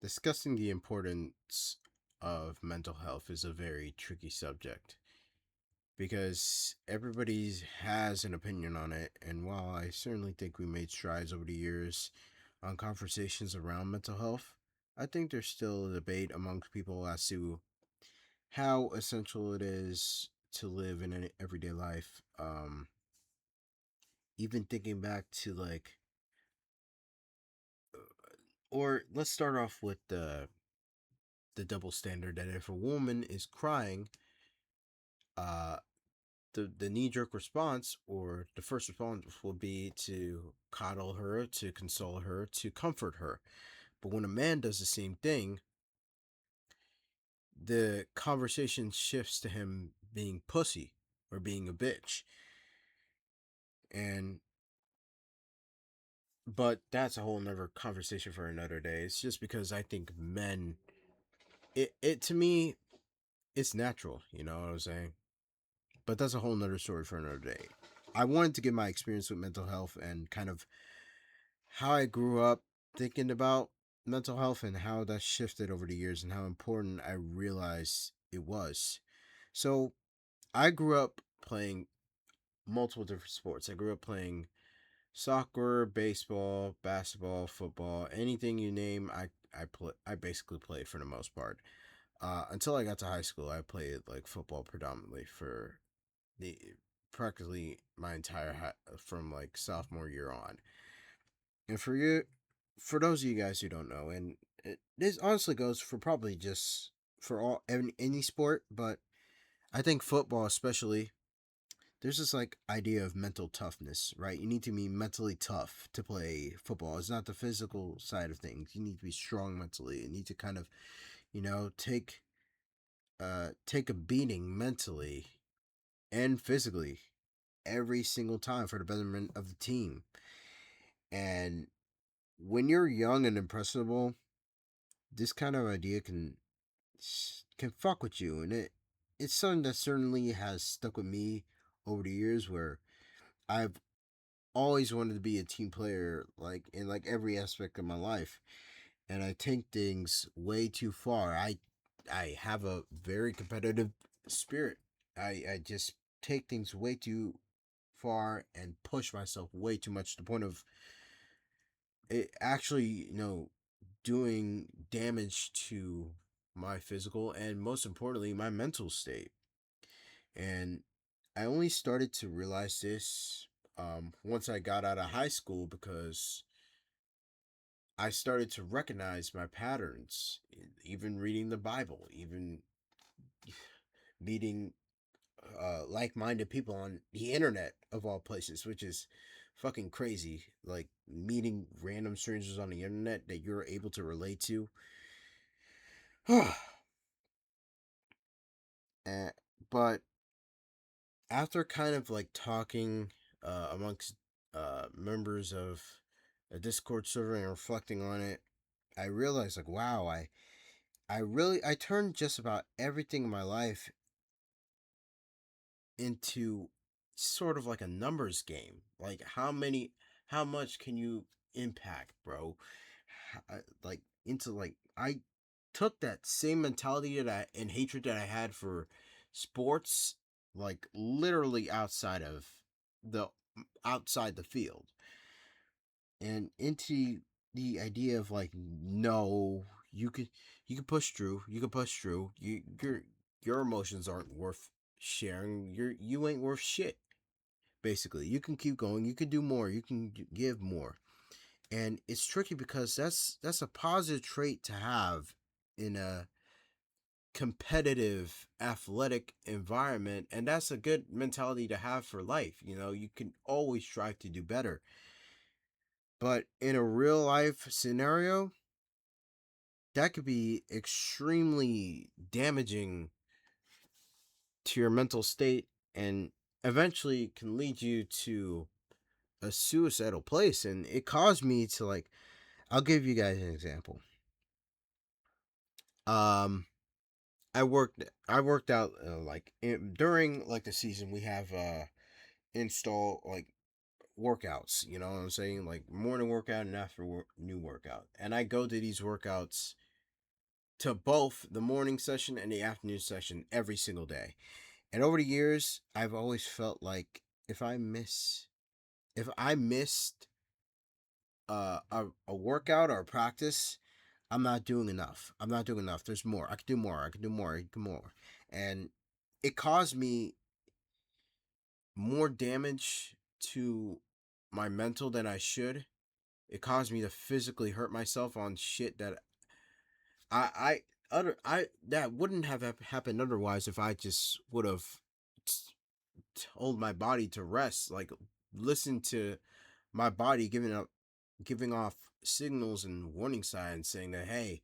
Discussing the importance of mental health is a very tricky subject because everybody has an opinion on it. And while I certainly think we made strides over the years on conversations around mental health, I think there's still a debate amongst people as to how essential it is to live in an everyday life. Even thinking back to or let's start off with the double standard that if a woman is crying, uh, the knee jerk response or the first response will be to coddle her, to console her, to comfort her. But when a man does the same thing, the conversation shifts to him being pussy or being a bitch. And but that's a whole nother conversation for another day. It's just because I think men it to me it's natural, you know what I'm saying? But that's a whole nother story for another day. I wanted to get my experience with mental health and kind of how I grew up thinking about mental health and how that shifted over the years and how important I realized it was. So I grew up playing multiple different sports. I grew up playing soccer, baseball, basketball, football, anything you name, I basically played for the most part. Until I got to high school, I played like football predominantly for the practically my entire from like sophomore year on. And for those of you guys who don't know, and this honestly goes for probably just for all any sport, but I think football especially. There's this like idea of mental toughness, right? You need to be mentally tough to play football. It's not the physical side of things. You need to be strong mentally. You need to kind of, take take a beating mentally and physically every single time for the betterment of the team. And when you're young and impressionable, this kind of idea can fuck with you, and it's something that certainly has stuck with me over the years, where I've always wanted to be a team player, like in like every aspect of my life, and I take things way too far. I have a very competitive spirit. I just take things way too far and push myself way too much to the point of it actually, doing damage to my physical and most importantly my mental state. And I only started to realize this once I got out of high school because I started to recognize my patterns, even reading the Bible, even meeting like-minded people on the internet of all places, which is fucking crazy. Like meeting random strangers on the internet that you're able to relate to. Uh, but after kind of like talking amongst members of a Discord server and reflecting on it, I realized like, wow, I turned just about everything in my life into sort of like a numbers game. Like how much can you impact, bro? Like into like I took that same mentality that and hatred that I had for sports, like literally the outside the field, and into the idea of like, no, you can push through, your emotions aren't worth sharing. You ain't worth shit. Basically, you can keep going, you can do more, you can give more. And it's tricky because that's a positive trait to have in a competitive athletic environment, and that's a good mentality to have for life. You can always strive to do better. But in a real life scenario, that could be extremely damaging to your mental state and eventually can lead you to a suicidal place. And it caused me to like, I'll give you guys an example. um I worked out during like the season. We have install like workouts, you know what I'm saying, like morning workout and after new workout, and I go to these workouts to both the morning session and the afternoon session every single day. And over the years, I've always felt like if I missed a workout or a practice, I'm not doing enough. I'm not doing enough. There's more. I could do more. I could do more. I could do more. And it caused me more damage to my mental than I should. It caused me to physically hurt myself on shit that I that wouldn't have happened otherwise if I just would have told my body to rest, like listen to my body giving off signals and warning signs saying that, hey,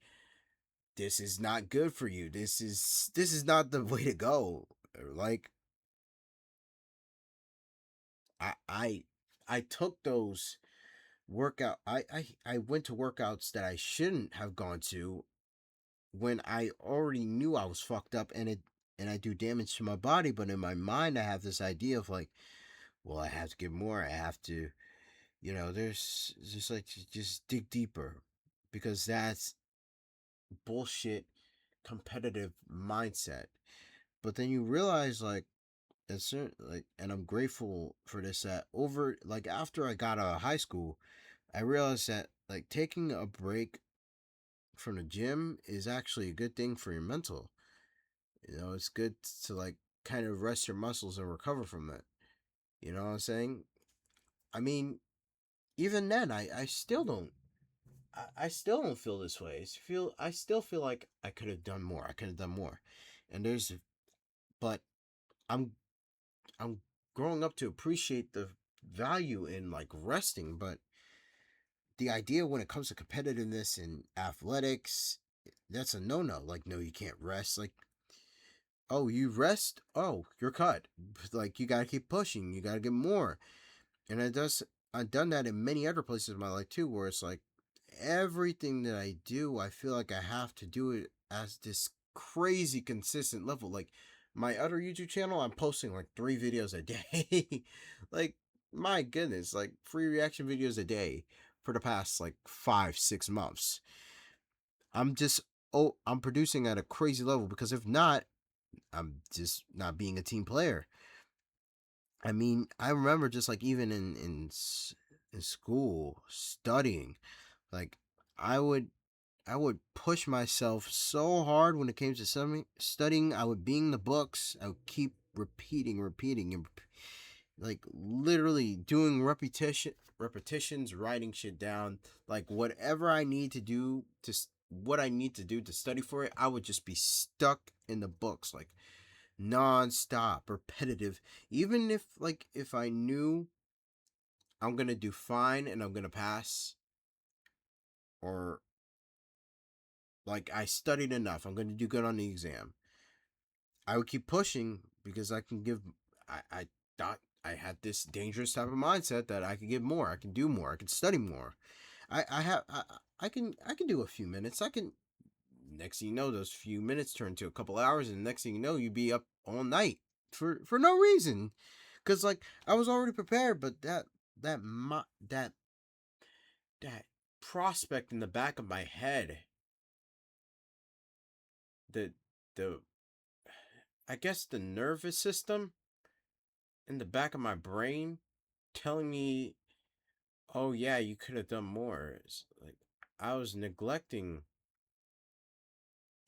this is not good for you. This is not the way to go. Like I I I took those workout I went to workouts that I shouldn't have gone to when I already knew I was fucked up, and I do damage to my body, but in my mind I have this idea of like, well, I have to give more. I have to, there's just like just dig deeper, because that's bullshit competitive mindset. But then you realize like and I'm grateful for this, that over like after I got out of high school, I realized that like taking a break from the gym is actually a good thing for your mental. It's good to like kind of rest your muscles and recover from it. You know what I'm saying? I mean, even then, I still don't. I still don't feel this way. I still feel like I could have done more. I could have done more, and but I'm I'm growing up to appreciate the value in like resting. But the idea when it comes to competitiveness and athletics, that's a no. Like, no, you can't rest. Like, oh, you rest, oh, you're cut. Like, you gotta keep pushing. You gotta get more. And I've done that in many other places in my life too, where it's like everything that I do, I feel like I have to do it as this crazy consistent level. Like my other YouTube channel, I'm posting like 3 videos a day. Like, my goodness, like 3 reaction videos a day for the past like 5, 6 months. I'm just I'm producing at a crazy level, because if not, I'm just not being a team player. I mean, I remember just like even in school studying, like I would I would push myself so hard when it came to studying. I would be in the books. I would keep repeating, and like literally doing repetitions, writing shit down, like whatever I need to do what I need to do to study for it. I would just be stuck in the books, like non-stop, repetitive. Even if I knew I'm gonna do fine and I'm gonna pass, or like I studied enough, I'm gonna do good on the exam, I would keep pushing, because I can give. I thought I had this dangerous type of mindset that I could give more, I can do more, I can study more. I have I can do a few minutes. I can. Next thing you know, those few minutes turn to a couple hours, and next thing you know, you'd be up all night for no reason, because like I was already prepared, but that that that prospect in the back of my head, the the I guess the nervous system in the back of my brain telling me, "Oh yeah, you could have done more." It's like I was neglecting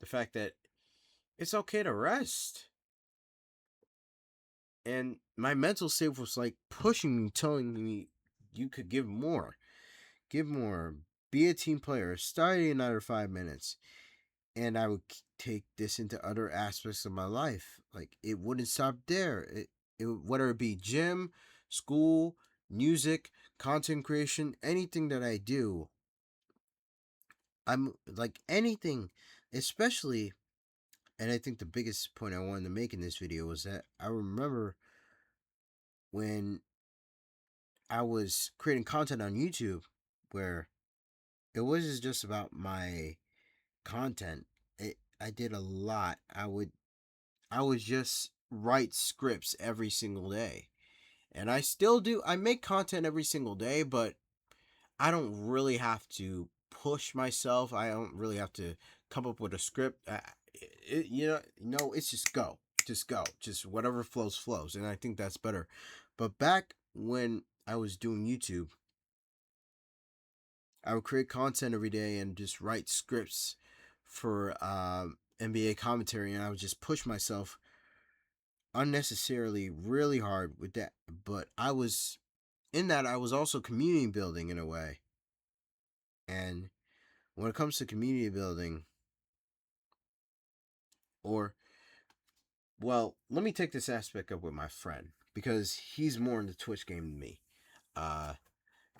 the fact that it's okay to rest. And my mental state was like pushing me, telling me you could give more, be a team player, study another 5 minutes. And I would take this into other aspects of my life. Like, it wouldn't stop there. Whether it be gym, school, music, content creation, anything that I do, I'm like anything, especially. And I think the biggest point I wanted to make in this video was that I remember when I was creating content on YouTube, where it wasn't just about my content. I did a lot. I would just write scripts every single day. And I still do. I make content every single day, but I don't really have to push myself. I don't really have to come up with a script. It's just go, just whatever flows flows, and I think that's better. But back when I was doing YouTube, I would create content every day and just write scripts for NBA commentary, and I would just push myself unnecessarily really hard with that. But I was in that I was also community building in a way, and when it comes to community building, or well, let me take this aspect up with my friend because he's more in the Twitch game than me. Uh,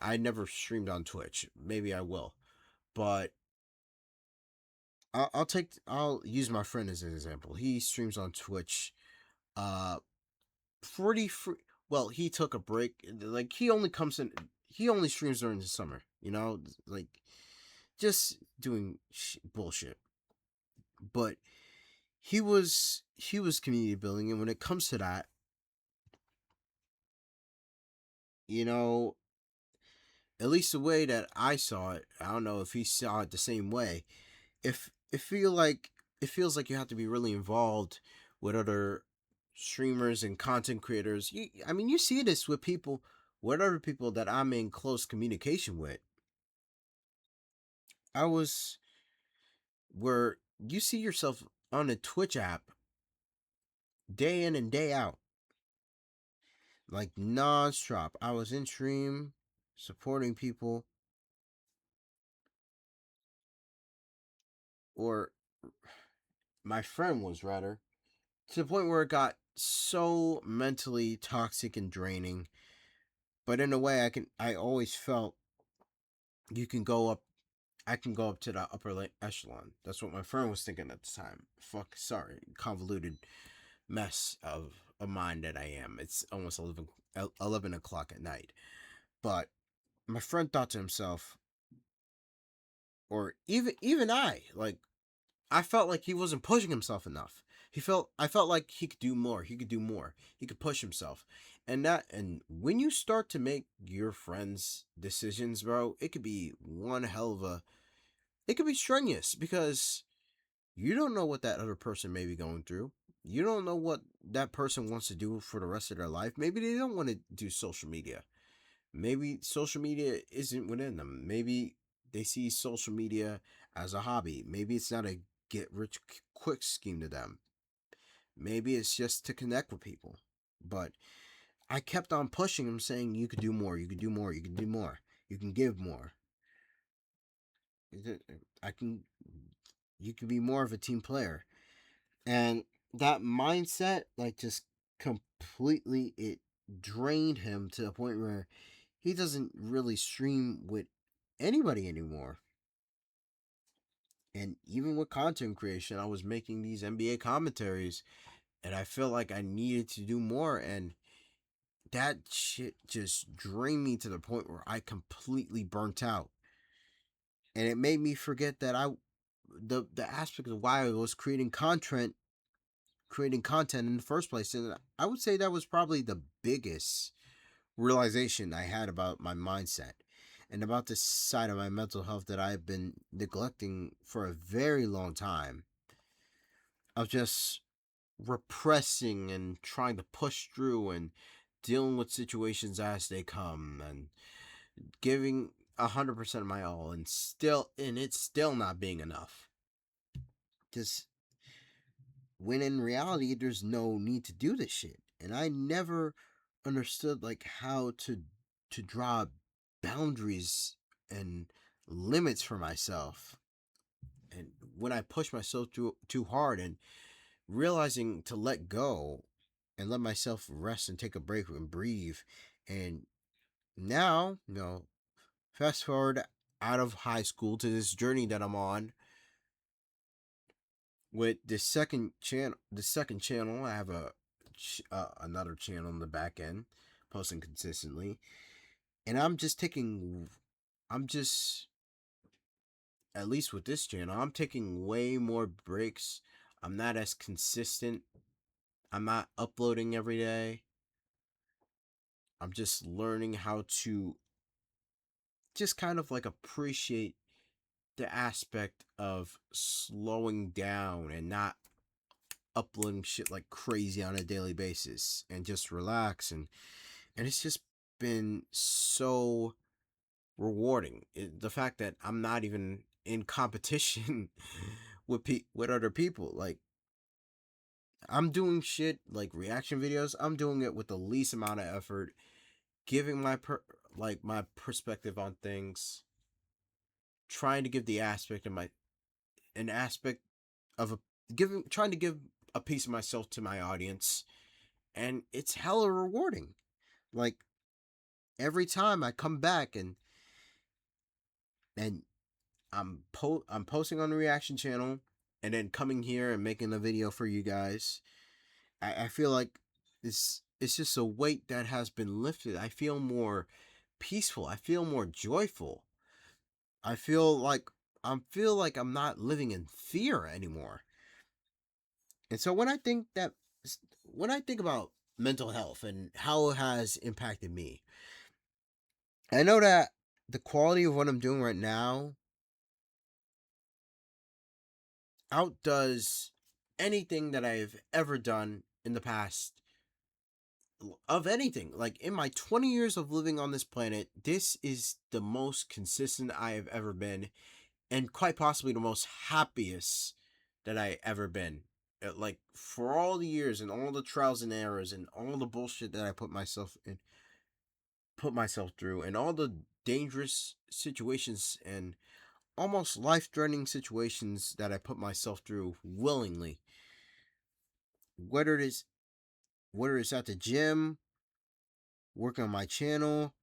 I never streamed on Twitch. Maybe I will, but I'll use my friend as an example. He streams on Twitch. Uh, pretty free. Well, he took a break. Like he only comes in. He only streams during the summer. Like just doing bullshit. But he was community building, and when it comes to that, you know, at least the way that I saw it, I don't know if he saw it the same way. If it feels like you have to be really involved with other streamers and content creators. I mean, you see this with other people that I'm in close communication with. I was where you see yourself on a Twitch app day in and day out, like non-stop. I was in stream supporting people, or my friend was rather, to the point where it got so mentally toxic and draining. But in a way, I always felt you can go up. I can go up to the upper echelon. That's what my friend was thinking at the time. Fuck, sorry, convoluted mess of a mind that I am. It's almost 11 o'clock at night. But my friend thought to himself, or even I, like, I felt like he wasn't pushing himself enough. I felt like he could do more. He could do more. He could push himself. And when you start to make your friends' decisions, bro, it could be one hell of a it could be strenuous because you don't know what that other person may be going through. You don't know what that person wants to do for the rest of their life. Maybe they don't want to do social media. Maybe social media isn't within them. Maybe they see social media as a hobby. Maybe it's not a get rich quick scheme to them. Maybe it's just to connect with people. But I kept on pushing him, saying, you could do more, you could do more, you can do more, you can give more. I can, you can be more of a team player. And that mindset, like, just completely, it drained him to the point where he doesn't really stream with anybody anymore. And even with content creation, I was making these NBA commentaries, and I felt like I needed to do more. And that shit just drained me to the point where I completely burnt out. And it made me forget that the aspect of why I was creating content in the first place. And I would say that was probably the biggest realization I had about my mindset and about this side of my mental health that I've been neglecting for a very long time, of just repressing and trying to push through and dealing with situations as they come and giving 100% of my all, and it's still not being enough. Just when in reality there's no need to do this shit. And I never understood like how to draw boundaries and limits for myself. And when I push myself too hard, and realizing to let go and let myself rest and take a break and breathe. And now, fast forward out of high school to this journey that I'm on with the second channel. I have another channel in the back end, posting consistently, and I'm just, at least with this channel, I'm taking way more breaks. I'm not as consistent. I'm not uploading every day. I'm just learning how to just kind of like appreciate the aspect of slowing down and not uploading shit like crazy on a daily basis and just relax, and it's just been so rewarding. The fact that I'm not even in competition with other people. Like, I'm doing shit like reaction videos. I'm doing it with the least amount of effort, giving my perspective on things, trying to give the aspect of my an aspect of a giving trying to give a piece of myself to my audience, and it's hella rewarding. Like, every time I come back and I'm posting on the reaction channel and then coming here and making a video for you guys, I feel like it's just a weight that has been lifted. I feel more peaceful. I feel more joyful. I feel like I'm not living in fear anymore. And so when I think about mental health and how it has impacted me, I know that the quality of what I'm doing right now outdoes anything that I've ever done in the past of anything. Like, in my 20 years of living on this planet, this is the most consistent I have ever been, and quite possibly the most happiest that I ever been. Like, for all the years and all the trials and errors and all the bullshit that I put myself through, and all the dangerous situations and almost life-threatening situations that I put myself through willingly, whether it is whether it's at the gym, working on my channel,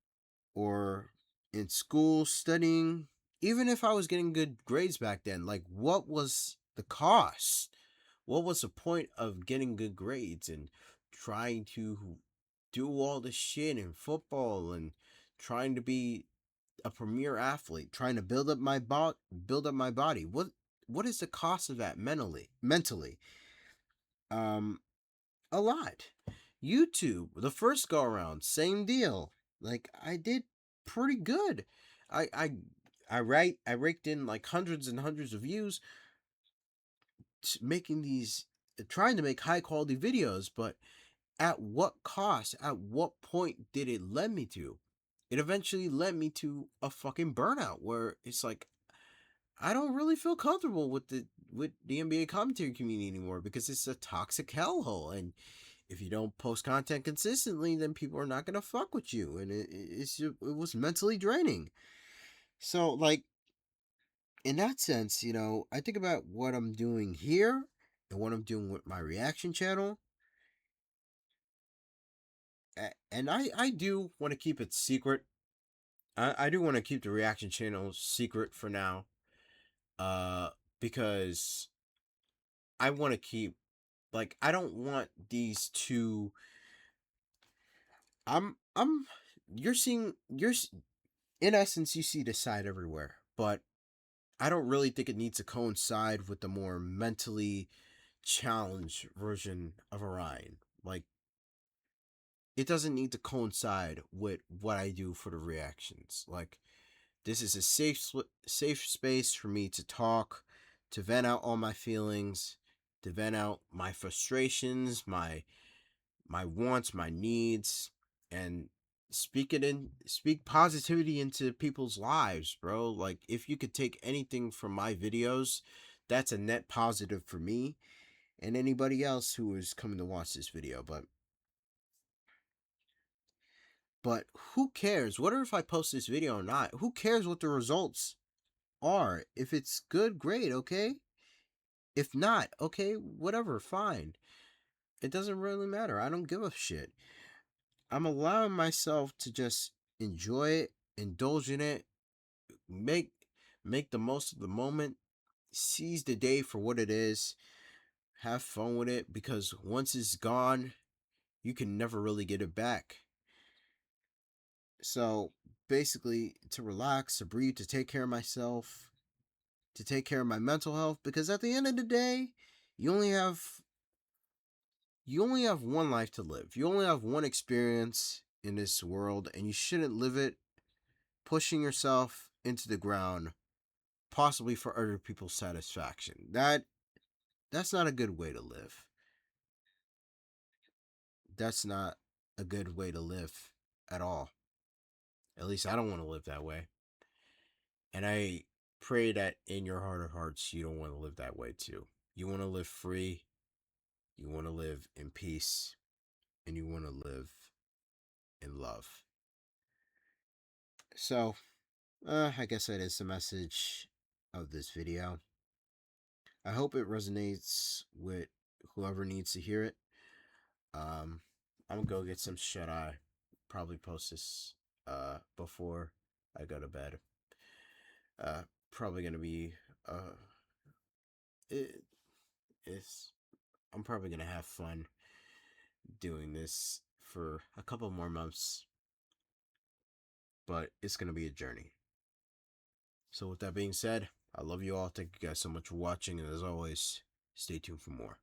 or in school studying. Even if I was getting good grades back then, like, what was the cost? What was the point of getting good grades and trying to do all this shit in football and trying to be a premier athlete, trying to build up my body? What is the cost of that mentally? Um a lot. YouTube, the first go around, same deal. Like, I did pretty good. I I I raked in like hundreds and hundreds of views, making these trying to make high quality videos, but at what cost? At what point did it lead me to? It eventually led me to a fucking burnout where it's like, I don't really feel comfortable with the NBA commentary community anymore because it's a toxic hellhole, and if you don't post content consistently, then people are not gonna fuck with you, and it was mentally draining. So, like, in that sense, I think about what I'm doing here and what I'm doing with my reaction channel, and I do want to keep it secret. I do want to keep the reaction channel secret for now, uh, because I want to keep, like, I don't want these two. I'm you're seeing you're in essence, you see this side everywhere, but I don't really think it needs to coincide with the more mentally challenged version of Orion. Like, it doesn't need to coincide with what I do for the reactions. Like, this is a safe space for me to talk, to vent out all my feelings, to vent out my frustrations, my wants, my needs, and speak positivity into people's lives, bro. Like, if you could take anything from my videos, that's a net positive for me and anybody else who is coming to watch this video. But who cares? Whether if I post this video or not, who cares what the results are? If it's good, great, okay? If not, okay, whatever, fine. It doesn't really matter. I don't give a shit. I'm allowing myself to just enjoy it, indulge in it, make make the most of the moment, seize the day for what it is, have fun with it, because once it's gone, you can never really get it back. So, basically, to relax, to breathe, to take care of myself, to take care of my mental health, because at the end of the day, you only have you only have one life to live. You only have one experience in this world, and you shouldn't live it pushing yourself into the ground, possibly for other people's satisfaction. That's not a good way to live. That's not a good way to live at all. At least I don't want to live that way. And I pray that in your heart of hearts, you don't want to live that way too. You want to live free, you want to live in peace, and you want to live in love. So, I guess that is the message of this video. I hope it resonates with whoever needs to hear it. I'm gonna go get some shut eye. Probably post this before I go to bed. Uh, Probably gonna be it, it's I'm probably gonna have fun doing this for a couple more months, but it's gonna be a journey. So with that being said, I love you all. Thank you guys so much for watching, and as always, stay tuned for more.